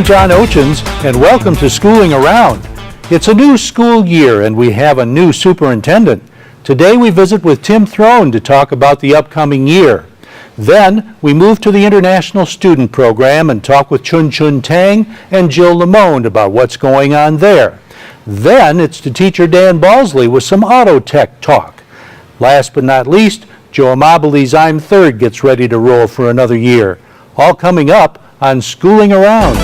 I'm John Oetjens, and welcome to Schooling Around. It's a new school year, and we have a new superintendent. Today we visit with Tim Throne to talk about the upcoming year. Then we move to the International Student Program and talk with Chun Chun Tang and Jill Lamone about what's going on there. Then it's to teacher Dan Balsley with some auto tech talk. Last but not least, Joe Amabile's I'm Third gets ready to roll for another year. All coming up on Schooling Around.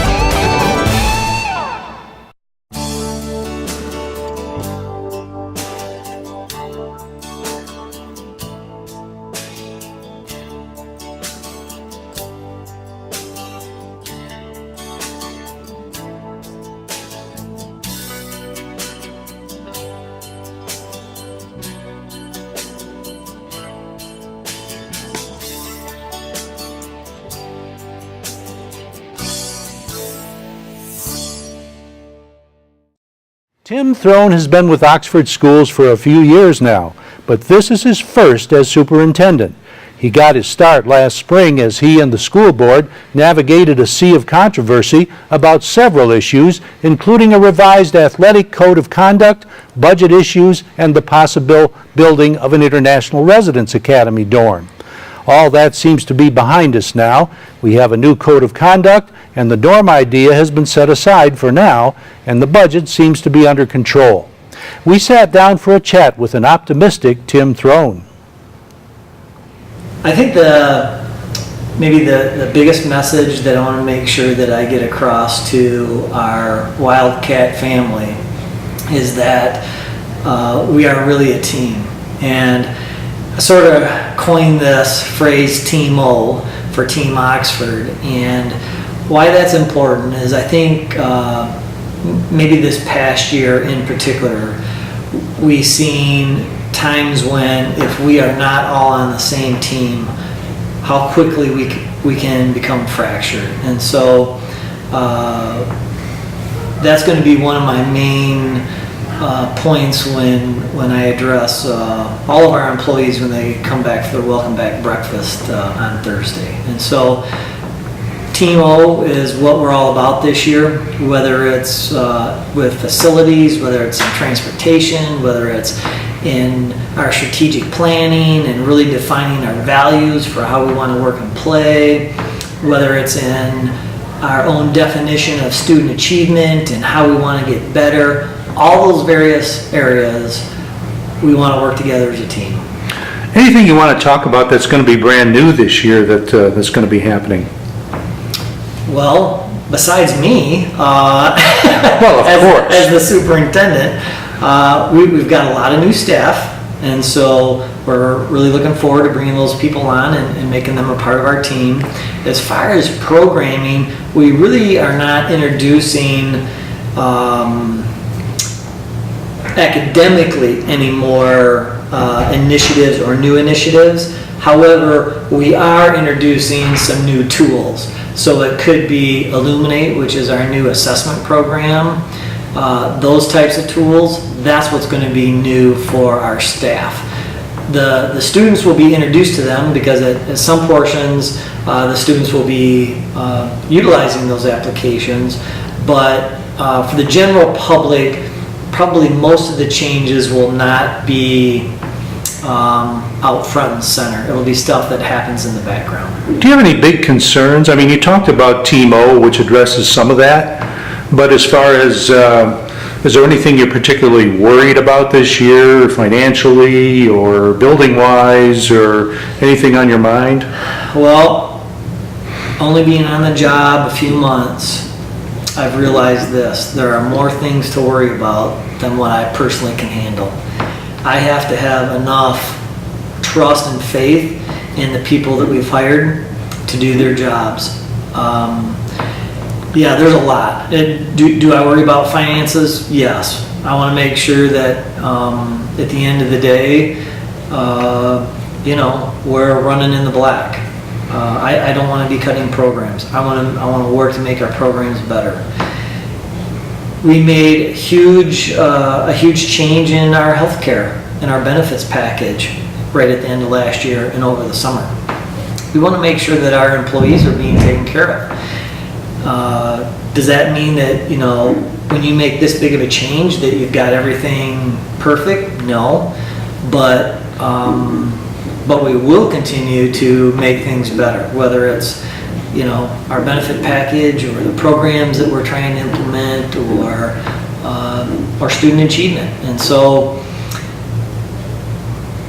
Tim Throne has been with Oxford Schools for a few years now, but this is his first as superintendent. He got his start last spring as he and the school board navigated a sea of controversy about several issues, including a revised athletic code of conduct, budget issues, and the possible building of an International Residence Academy dorm. All that seems to be behind us now. We have a new code of conduct, and the dorm idea has been set aside for now, and the budget seems to be under control. We sat down for a chat with an optimistic Tim Throne. I think maybe the biggest message that I want to make sure that I get across to our Wildcat family is that we are really a team. And I sort of coined this phrase Team O for Team Oxford, and why that's important is I think maybe this past year in particular, we've seen times when if we are not all on the same team, how quickly we can become fractured. And so that's going to be one of my main points when I address all of our employees when they come back for their welcome back breakfast on Thursday. And so Team O is what we're all about this year, whether it's with facilities, whether it's in transportation, whether it's in our strategic planning and really defining our values for how we want to work and play, whether it's in our own definition of student achievement and how we want to get better. All those various areas, we want to work together as a team. Anything you want to talk about that's going to be brand new this year that's going to be happening? Well, besides me, well, of course, as the superintendent, we've got a lot of new staff, and so we're really looking forward to bringing those people on and making them a part of our team. As far as programming, we really are not introducing academically any more initiatives or new initiatives. However, we are introducing some new tools. So it could be Illuminate, which is our new assessment program. Those types of tools, that's what's going to be new for our staff. The students will be introduced to them because at some portions the students will be utilizing those applications, but for the general public, probably most of the changes will not be out front and center. It'll be stuff that happens in the background. Do you have any big concerns? I mean, you talked about Team O, which addresses some of that, but as far as, is there anything you're particularly worried about this year, financially or building-wise, or anything on your mind? Well, only being on the job a few months, I've realized this. There are more things to worry about than what I personally can handle. I have to have enough trust and faith in the people that we've hired to do their jobs. Yeah, there's a lot. Do I worry about finances? Yes. I want to make sure that at the end of the day, we're running in the black. I don't want to be cutting programs. I want to work to make our programs better. We made a huge change in our healthcare and our benefits package right at the end of last year and over the summer. We want to make sure that our employees are being taken care of. Does that mean that, when you make this big of a change, that you've got everything perfect? No. But we will continue to make things better, whether it's, our benefit package or the programs that we're trying to implement or student achievement. And so,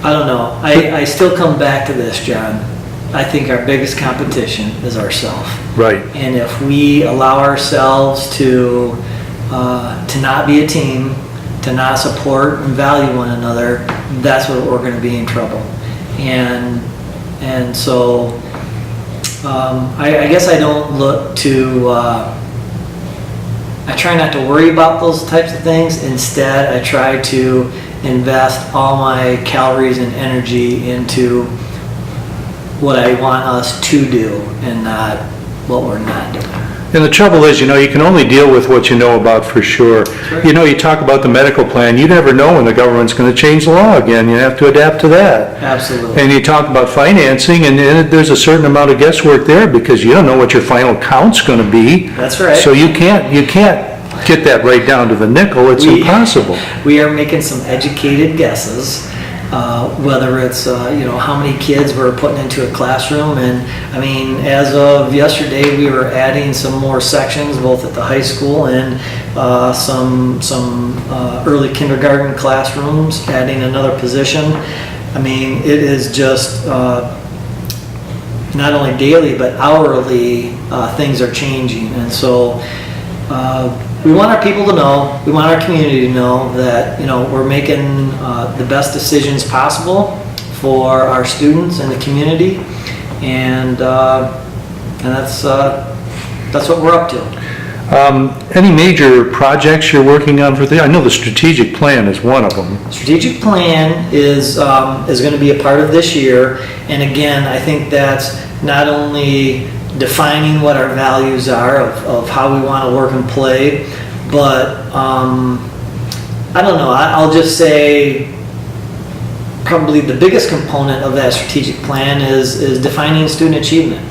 I don't know. I still come back to this, John. I think our biggest competition is ourselves. Right. And if we allow ourselves to not be a team, to not support and value one another, that's what we're going to be in trouble. And so I guess I don't look to. I try not to worry about those types of things. Instead, I try to invest all my calories and energy into what I want us to do and not what we're not doing. And the trouble is, you can only deal with what you know about for sure. Right. You talk about the medical plan, you never know when the government's going to change the law again. You have to adapt to that. Absolutely. And you talk about financing, and there's a certain amount of guesswork there because you don't know what your final count's going to be. That's right. So you can't get that right down to the nickel. It's impossible. We are making some educated guesses. Whether it's how many kids we're putting into a classroom, and I mean, as of yesterday, we were adding some more sections both at the high school and some early kindergarten classrooms, adding another position. I mean, it is just not only daily but hourly things are changing, and so. We want our people to know, we want our community to know that, we're making the best decisions possible for our students and the community, and that's what we're up to. Any major projects you're working on for I know the strategic plan is one of them. Strategic plan is going to be a part of this year, and again, I think that's not only defining what our values are of how we want to work and play, but I don't know, I'll just say probably the biggest component of that strategic plan is defining student achievement.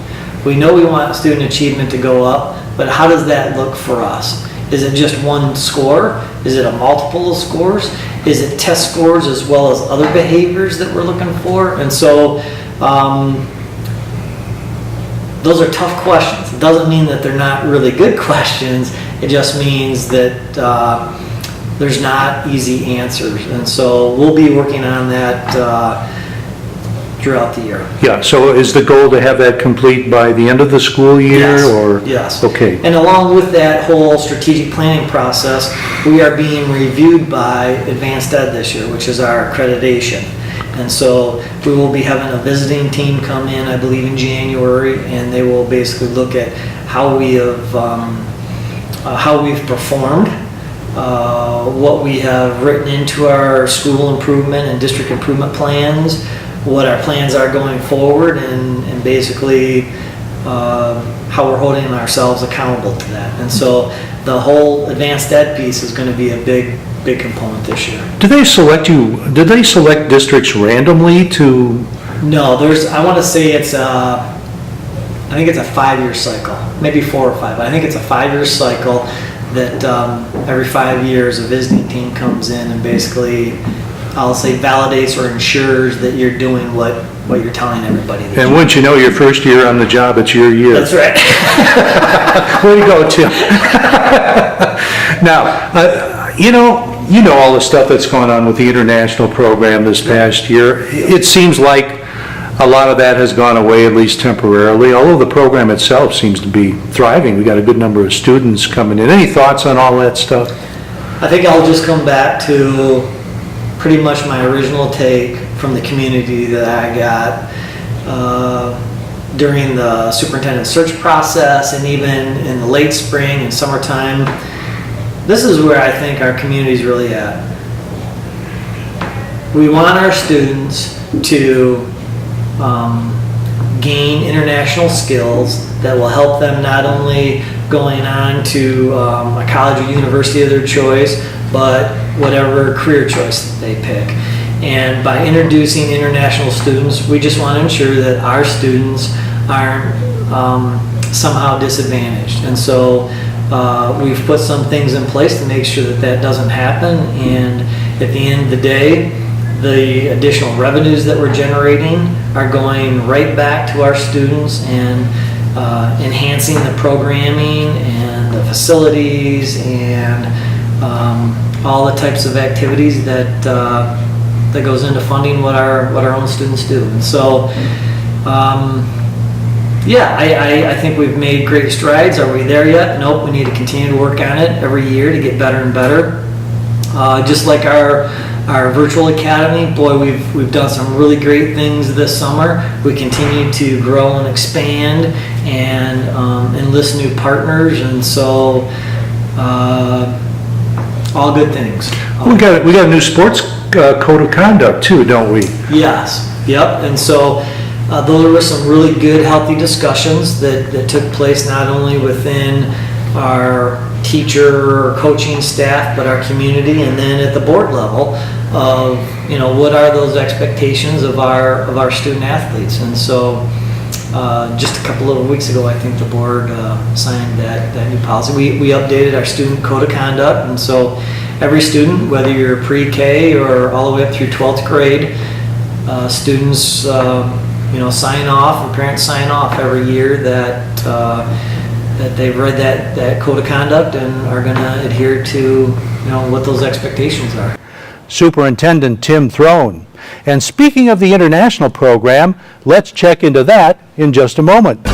We know we want student achievement to go up, but how does that look for us? Is it just one score? Is it a multiple of scores? Is it test scores as well as other behaviors that we're looking for? And so those are tough questions. It doesn't mean that they're not really good questions. It just means that there's not easy answers. And so we'll be working on that throughout the year. Yeah, so is the goal to have that complete by the end of the school year? Yes. Or Yes. Okay. And along with that whole strategic planning process, we are being reviewed by Advanced Ed this year, which is our accreditation. And so we will be having a visiting team come in, I believe in January, and they will basically look at how we have, how we've performed, what we have written into our school improvement and district improvement plans, what our plans are going forward, and basically how we're holding ourselves accountable to that. And so the whole Advanced Ed piece is going to be a big component this year. Did they select districts randomly to? No, I want to say I think it's a 5-year cycle, maybe 4 or 5, but I think it's a 5-year cycle that every 5 years a visiting team comes in and basically, I'll say, validates or ensures that you're doing what you're telling everybody. And once you know your first year on the job, it's your year. That's right. Way to go, Tim. Now, you know all the stuff that's going on with the international program this past year. It seems like a lot of that has gone away, at least temporarily, although the program itself seems to be thriving. We got a good number of students coming in. Any thoughts on all that stuff? I think I'll just come back to pretty much my original take from the community that I got during the superintendent search process, and even in the late spring and summertime. This is where I think our community is really at. We want our students to gain international skills that will help them not only going on to a college or university of their choice, but whatever career choice that they pick. And by introducing international students, we just want to ensure that our students aren't somehow disadvantaged. And so we've put some things in place to make sure that that doesn't happen. And at the end of the day, the additional revenues that we're generating are going right back to our students and enhancing the programming and the facilities and all the types of activities that that goes into funding what our own students do. And so, yeah, I think we've made great strides. Are we there yet? Nope. We need to continue to work on it every year to get better and better. Just like our virtual academy, boy, we've done some really great things this summer. We continue to grow and expand and enlist new partners, and so all good things. We got a new sports code of conduct too, don't we? Yes. Yep. And so those were some really good, healthy discussions that took place not only within our teacher or coaching staff, but our community, and then at the board level of, what are those expectations of our student athletes. And so just a couple of weeks ago, I think the board signed that new policy. We updated our student code of conduct, and so every student, whether you're pre-K or all the way up through 12th grade, students sign off, or parents sign off every year that they've read that code of conduct and are going to adhere to what those expectations are. Superintendent Tim Throne. And speaking of the international program, let's check into that in just a moment.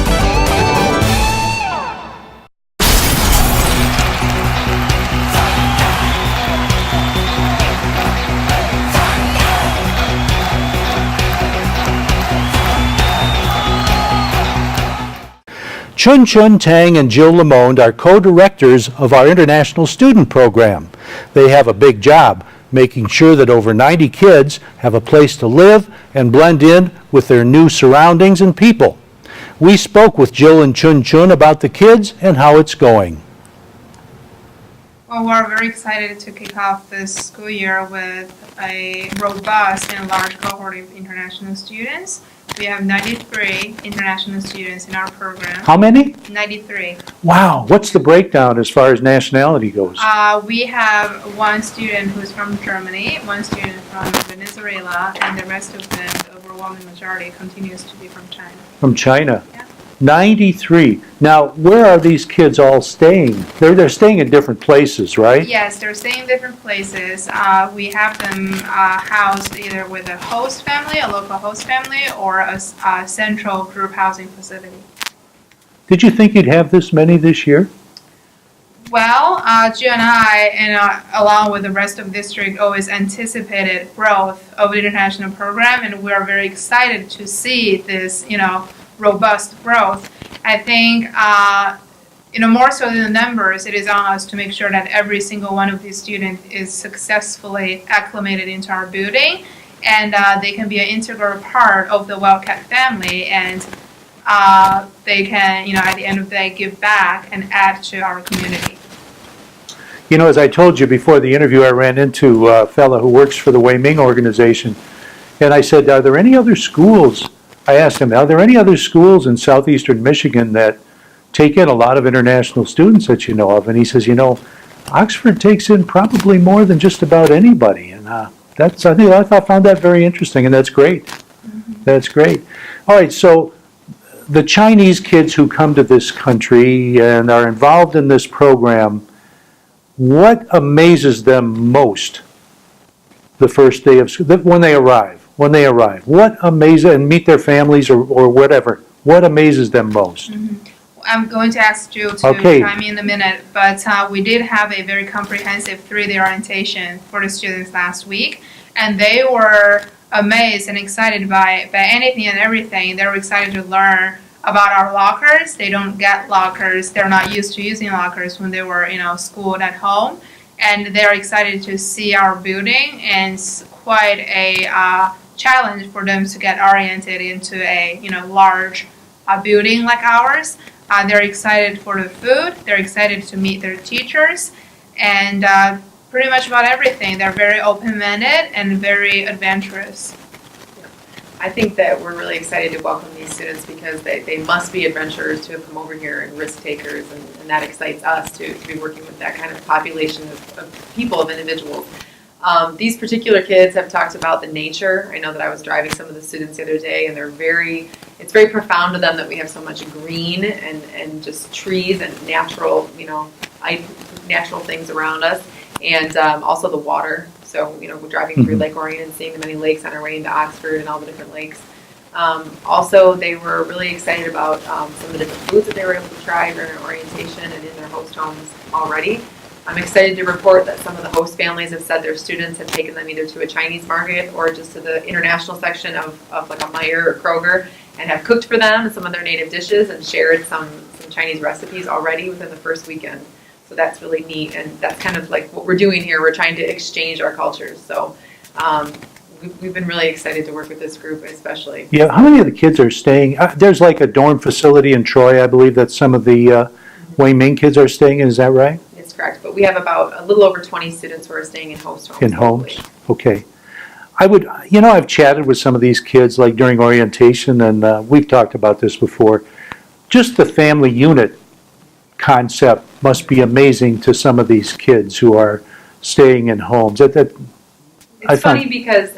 Chun Chun Tang and Jill Lamond are co-directors of our international student program. They have a big job, making sure that over 90 kids have a place to live and blend in with their new surroundings and people. We spoke with Jill and Chun Chun about the kids and how it's going. Well, we're very excited to kick off this school year with a robust and large cohort of international students. We have 93 international students in our program. How many? 93. Wow. What's the breakdown as far as nationality goes? We have one student who's from Germany, one student from Venezuela, and the rest of them, the overwhelming majority, continues to be from China. From China? Yeah. 93. Now, where are these kids all staying? They're staying in different places, right? Yes, they're staying in different places. We have them housed either with a host family, a local host family, or a central group housing facility. Did you think you'd have this many this year? Well, Jill and I, along with the rest of the district, always anticipated growth of the international program, and we are very excited to see this, robust growth. I think, more so than the numbers, it is on us to make sure that every single one of these students is successfully acclimated into our building, and they can be an integral part of the Wildcat family, and they can, at the end of the day, give back and add to our community. As I told you before the interview, I ran into a fellow who works for the Wei Ming organization, and I said, are there any other schools? I asked him, are there any other schools in southeastern Michigan that take in a lot of international students that you know of? And he says, Oxford takes in probably more than just about anybody. And I found that very interesting, and that's great. Mm-hmm. That's great. All right, so the Chinese kids who come to this country and are involved in this program, what amazes them most the first day of school, when they arrive? What amazes, and meet their families or whatever, what amazes them most? Mm-hmm. I'm going to ask Jill to chime in a minute, but we did have a very comprehensive 3-day orientation for the students last week, and they were amazed and excited by anything and everything. They were excited to learn about our lockers. They don't get lockers. They're not used to using lockers when they were, schooled at home, and they're excited to see our building, and it's quite a challenge for them to get oriented into a large building like ours. They're excited for the food. They're excited to meet their teachers, and pretty much about everything. They're very open-minded and very adventurous. I think that we're really excited to welcome these students because they must be adventurers to have come over here and risk takers, and that excites us to be working with that kind of population of people, of individuals. These particular kids have talked about the nature. I know that I was driving some of the students the other day, and it's very profound to them that we have so much green and just trees and natural, natural things around us, and also the water. So, we're driving through Lake Orion and seeing the many lakes on our way into Oxford and all the different lakes. Also, they were really excited about some of the different foods that they were able to try during orientation and in their host homes already. I'm excited to report that some of the host families have said their students have taken them either to a Chinese market or just to the international section of like a Meijer or Kroger and have cooked for them some of their native dishes and shared some Chinese recipes already within the first weekend. So that's really neat, and that's kind of like what we're doing here. We're trying to exchange our cultures. So we've been really excited to work with this group especially. Yeah, how many of the kids are staying? There's like a dorm facility in Troy, I believe, that some of the Wayne Main kids are staying in. Is that right? That's correct. But we have about a little over 20 students who are staying in host homes. In homes? Okay. I've chatted with some of these kids like during orientation, and we've talked about this before. Just the family unit concept must be amazing to some of these kids who are staying in homes. It's funny because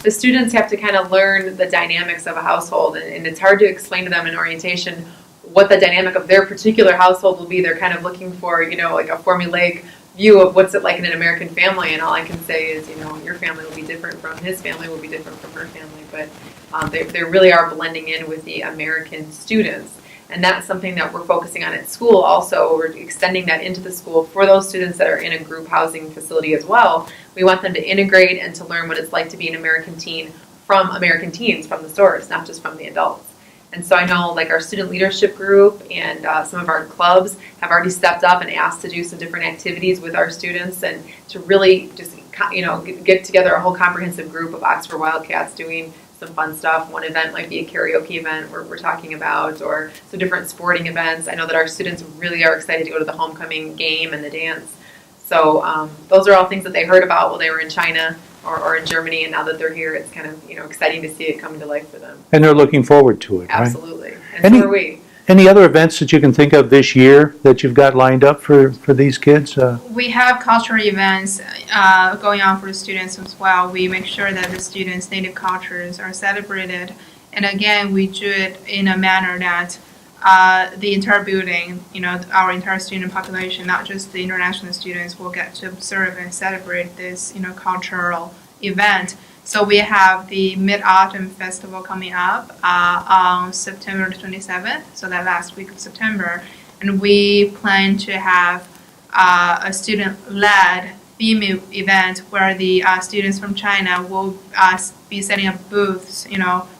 the students have to kind of learn the dynamics of a household, and it's hard to explain to them in orientation what the dynamic of their particular household will be. They're kind of looking for, like a formulaic view of what's it like in an American family, and all I can say is, your family will be different from his family, will be different from her family, but they really are blending in with the American students. And that's something that we're focusing on at school also. We're extending that into the school for those students that are in a group housing facility as well. We want them to integrate and to learn what it's like to be an American teen from American teens, from the source, not just from the adults. And so I know like our student leadership group and some of our clubs have already stepped up and asked to do some different activities with our students and to really just, get together a whole comprehensive group of Oxford Wildcats doing some fun stuff. One event might be a karaoke event we're talking about, or some different sporting events. I know that our students really are excited to go to the homecoming game and the dance. So those are all things that they heard about while they were in China or in Germany, and now that they're here, it's kind of exciting to see it coming to life for them. And they're looking forward to it, right? Absolutely, and so are we. Any other events that you can think of this year that you've got lined up for these kids? We have cultural events going on for the students as well. We make sure that the students' native cultures are celebrated. And again, we do it in a manner that the entire building, our entire student population, not just the international students, will get to observe and celebrate this, cultural event. So we have the Mid-Autumn Festival coming up on September 27th, so that last week of September. And we plan to have a student-led theme event where the students from China will be setting up booths,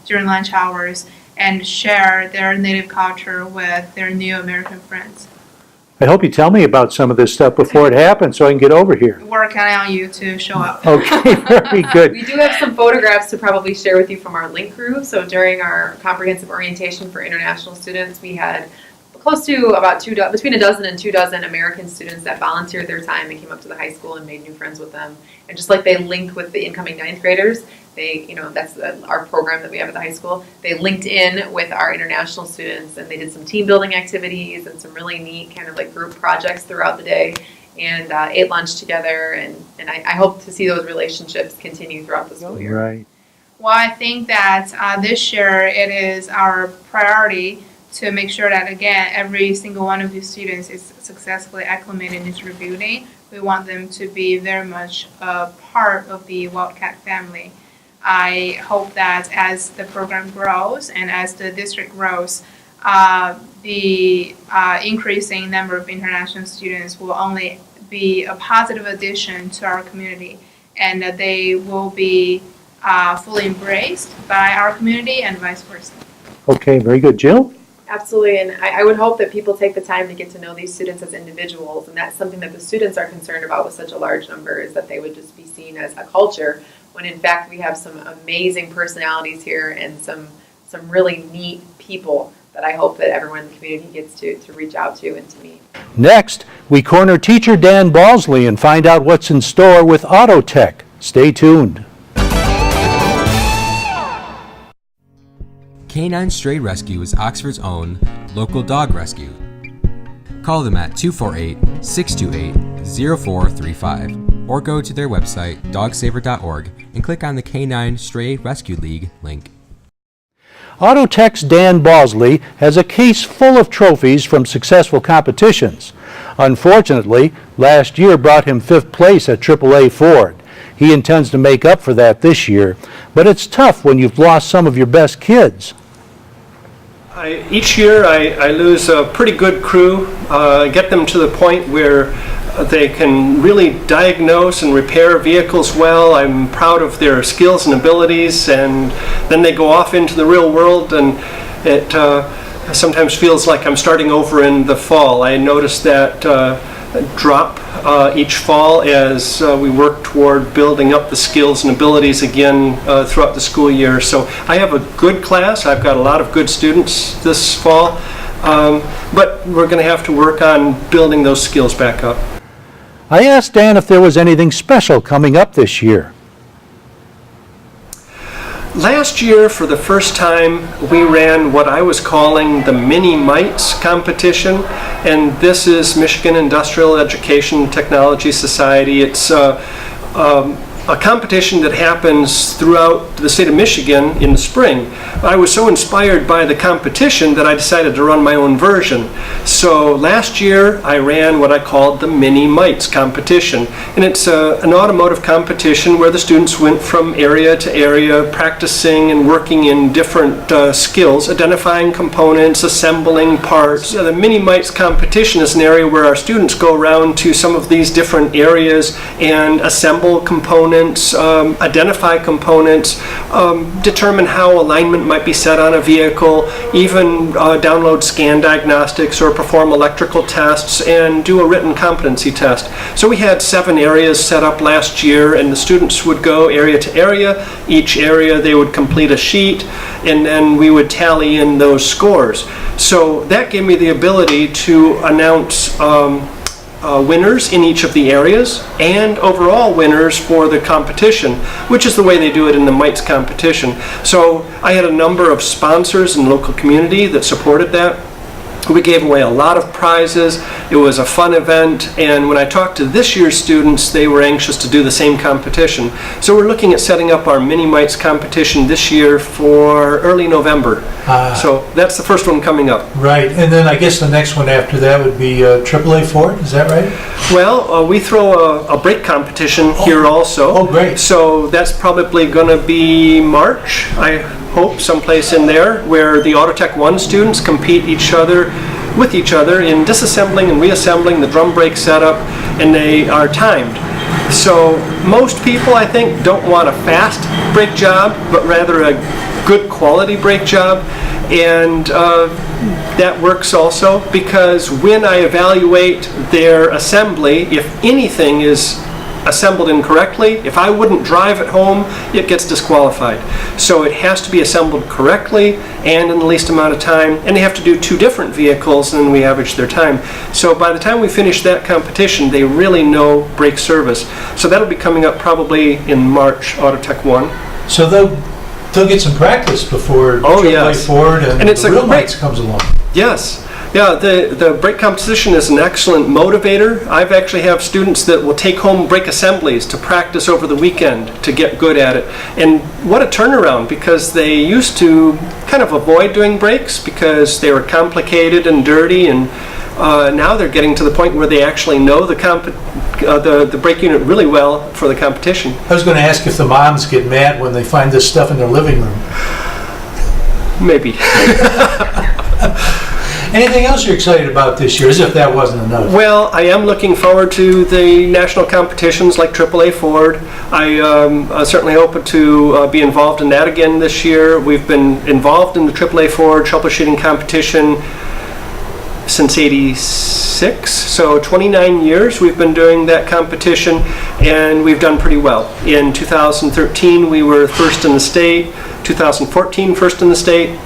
during lunch hours and share their native culture with their new American friends. I hope you tell me about some of this stuff before it happens so I can get over here. We're counting on you to show up. Okay, very good. We do have some photographs to probably share with you from our link crew. So during our comprehensive orientation for international students, we had close to about between a dozen and 24 American students that volunteered their time and came up to the high school and made new friends with them. And just like they linked with the incoming 9th graders, that's our program that we have at the high school. They linked in with our international students, and they did some team building activities and some really neat kind of like group projects throughout the day, and ate lunch together. And I hope to see those relationships continue throughout the school year. Right. Well, I think that this year it is our priority to make sure that, again, every single one of these students is successfully acclimated into the building. We want them to be very much a part of the Wildcat family. I hope that as the program grows and as the district grows, the increasing number of international students will only be a positive addition to our community, and that they will be fully embraced by our community and vice versa. Okay, very good. Jill? Absolutely, and I would hope that people take the time to get to know these students as individuals, and that's something that the students are concerned about with such a large number, is that they would just be seen as a culture, when in fact we have some amazing personalities here and some really neat people that I hope that everyone in the community gets to reach out to and to meet. Next, we corner teacher Dan Balsley and find out what's in store with Auto Tech. Stay tuned. Canine Stray Rescue is Oxford's own local dog rescue. Call them at 248-628-0435 or go to their website dogsaver.org and click on the Canine Stray Rescue League link. Autotech's Dan Bosley has a case full of trophies from successful competitions. Unfortunately, last year brought him 5th place at AAA Ford. He intends to make up for that this year, but it's tough when you've lost some of your best kids. Each year I lose a pretty good crew, get them to the point where they can really diagnose and repair vehicles well. I'm proud of their skills and abilities, and then they go off into the real world, and it sometimes feels like I'm starting over in the fall. I noticed that drop each fall as we work toward building up the skills and abilities again throughout the school year. So I have a good class. I've got a lot of good students this fall, but we're going to have to work on building those skills back up. I asked Dan if there was anything special coming up this year. Last year, for the first time, we ran what I was calling the Mini Mites competition, and this is Michigan Industrial Education Technology Society. It's a competition that happens throughout the state of Michigan in the spring. I was so inspired by the competition that I decided to run my own version. So last year I ran what I called the Mini Mites competition, and it's an automotive competition where the students went from area to area practicing and working in different skills, identifying components, assembling parts. The Mini Mites competition is an area where our students go around to some of these different areas and assemble components, identify components, determine how alignment might be set on a vehicle, even download scan diagnostics or perform electrical tests and do a written competency test. So we had 7 areas set up last year, and the students would go area to area. Each area they would complete a sheet, and then we would tally in those scores. So that gave me the ability to announce winners in each of the areas and overall winners for the competition, which is the way they do it in the Mites competition. So I had a number of sponsors in the local community that supported that. We gave away a lot of prizes. It was a fun event, and when I talked to this year's students, they were anxious to do the same competition. So we're looking at setting up our Mini Mites competition this year for early November. So that's the first one coming up. Right, and then I guess the next one after that would be AAA Ford, is that right? Well, we throw a brake competition here also. Oh, great. So that's probably going to be March, I hope, someplace in there, where the Autotech 1 students compete with each other in disassembling and reassembling the drum brake setup, and they are timed. So most people, I think, don't want a fast brake job, but rather a good quality brake job, and that works also because when I evaluate their assembly, if anything is assembled incorrectly, if I wouldn't drive it home, it gets disqualified. So it has to be assembled correctly and in the least amount of time, and they have to do 2 different vehicles, and then we average their time. So by the time we finish that competition, they really know brake service. So that'll be coming up probably in March, Autotech 1. So they'll get some practice before AAA Ford and it's the real Mites comes along. Yes. Yeah, the brake competition is an excellent motivator. I've actually have students that will take home brake assemblies to practice over the weekend to get good at it. And what a turnaround, because they used to kind of avoid doing brakes because they were complicated and dirty, and now they're getting to the point where they actually know the brake unit really well for the competition. I was going to ask if the moms get mad when they find this stuff in their living room. Maybe. Anything else you're excited about this year, as if that wasn't enough? Well, I am looking forward to the national competitions like AAA Ford. I certainly hope to be involved in that again this year. We've been involved in the AAA Ford troubleshooting competition since '86, so 29 years we've been doing that competition, and we've done pretty well. In 2013 we were first in the state, 2014 first in the state,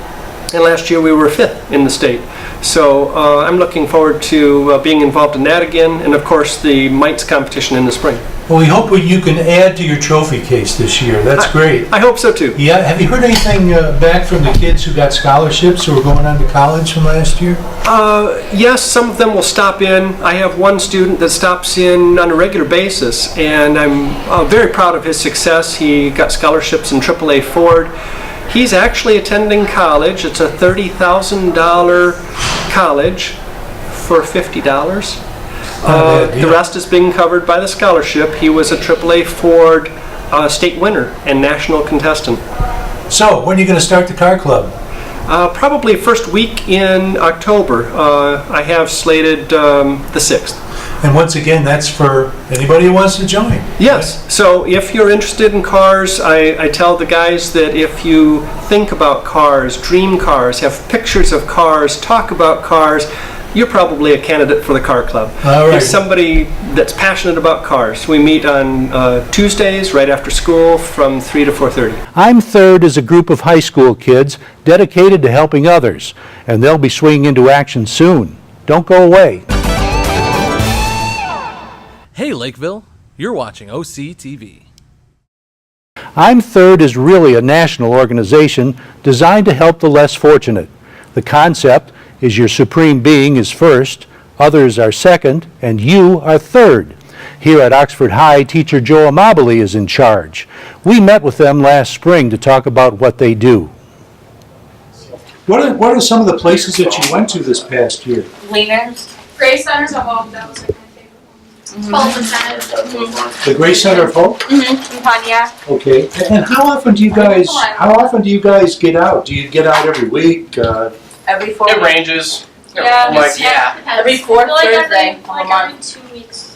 and last year we were 5th in the state. So I'm looking forward to being involved in that again, and of course the mites competition in the spring. Well, we hope you can add to your trophy case this year. That's great. I hope so too. Yeah, have you heard anything back from the kids who got scholarships who are going on to college from last year? Yes, some of them will stop in. I have one student that stops in on a regular basis, and I'm very proud of his success. He got scholarships in AAA Ford. He's actually attending college. It's a $30,000 college for $50. The rest is being covered by the scholarship. He was a AAA Ford state winner and national contestant. So, when are you going to start the car club? Probably first week in October. I have slated the 6th. And once again, that's for anybody who wants to join. Yes. Right? So if you're interested in cars, I tell the guys that if you think about cars, dream cars, have pictures of cars, talk about cars, you're probably a candidate for the car club. All right. He's somebody that's passionate about cars. We meet on Tuesdays right after school from 3 to 4:30. I'm Third is a group of high school kids dedicated to helping others, and they'll be swinging into action soon. Don't go away. Hey Lakeville, you're watching OCTV. I'm Third is really a national organization designed to help the less fortunate. The concept is your supreme being is first, others are second, and you are third. Here at Oxford High, teacher Joe Amabile is in charge. We met with them last spring to talk about what they do. What are some of the places that you went to this past year? Gleaners. Grace Center's a home, that was like my favorite one. Fulton Center. The Grace Center of Hope? In Pontiac. Okay. And how often do you guys get out? Do you get out every week? Every 4 It weeks. ranges. Yeah. Every fourth Thursday of the month. Every 2 weeks.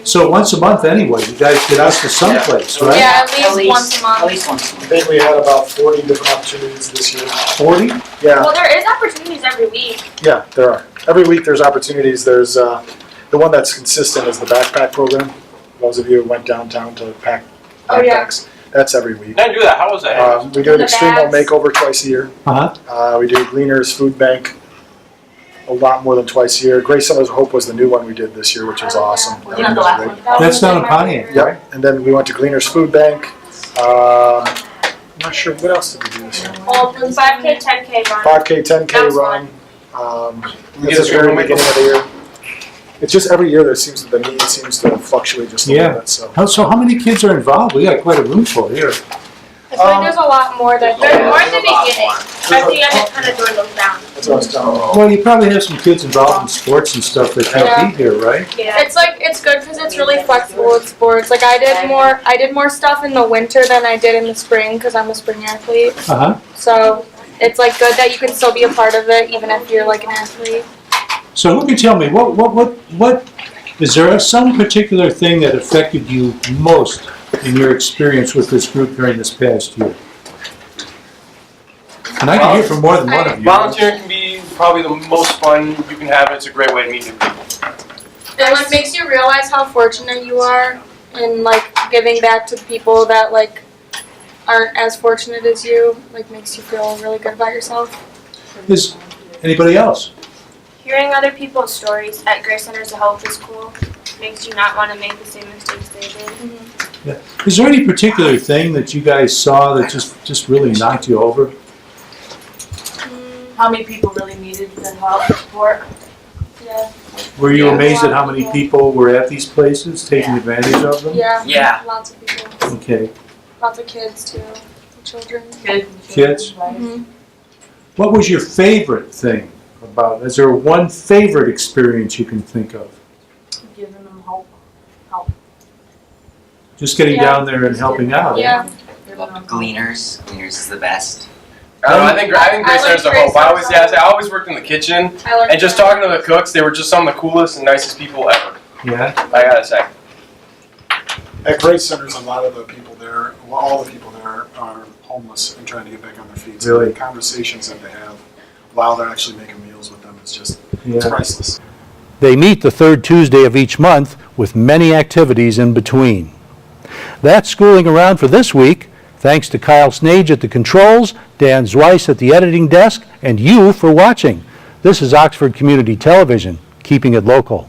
So once a month anyway, you guys get out to someplace, right? Yeah, at least once a month. At least once. I think we had about 40 different opportunities this year. 40? Yeah, Well, there is opportunities every week. yeah, there are. Every week there's opportunities. There's the one that's consistent is the backpack program. Those of you who went downtown to pack Oh, yeah. backpacks, that's every week. Didn't do that. How was that? We do an The Extreme Home bags. Makeover twice a year. Uh-huh. We do Gleaners Food Bank a lot more than twice a year. Grace Centers of Hope was the new one we did this year, which was awesome. You know the last one. That's down in Pontiac, right? Yep, and then we went to Gleaners Food Bank. I'm not sure, what else did we do this year? Well, 5K, 10K run. 5K, 10K That was run. You It's guys the very remember beginning of the year. It's just every year the need seems to fluctuate just a little bit, so. So how many kids are involved? We got quite a room full here. I feel like there's a lot more that There's more at the beginning. At the end, it kind of dwindles down. That's what I was telling you. Well, you probably have some kids involved in sports and stuff that can't be here, right? Yeah. It's good because it's really flexible with sports. Like I did more stuff in the winter than I did in the spring because I'm a spring athlete. Uh-huh. So it's like good that you can still be a part of it even if you're like an athlete. So who can tell me, what, is there some particular thing that affected you most in your experience with this group during this past year? And I can hear from more than one of you. Volunteering can be probably the most fun you can have. It's a great way to meet new people. It like makes you realize how fortunate you are and like giving back to people that like aren't as fortunate as you. Like makes you feel really good about yourself. Is anybody else? Hearing other people's stories at Grace Centers of Hope is cool. Makes you not want to make the same mistakes they did. Yeah. Is there any particular thing that you guys saw that just really knocked you over? How many people really needed the help and support? Yeah. Were you amazed at how many people were at these places taking advantage of them? Yeah. Yeah. Lots of people. Okay. Lots of kids too. Children. Kids? Mm-hmm. What was your favorite thing about it? Is there one favorite experience you can think of? Giving them hope. Just getting down there and helping out. Yeah. Gleaners. Gleaners is the best. I think Grace Centers of Hope. I always worked in the kitchen, and just talking to the cooks, they were just some of the coolest and nicest people ever. Yeah. I gotta say. At Grace Centers, a lot of the people there, well, all the people there are homeless and trying to get back on their feet. So Really? the conversations that they have while they're actually making meals with them, it's just, it's Yeah. priceless. They meet the third Tuesday of each month with many activities in between. That's schooling around for this week. Thanks to Kyle Snage at the controls, Dan Zweiss at the editing desk, and you for watching. This is Oxford Community Television, keeping it local.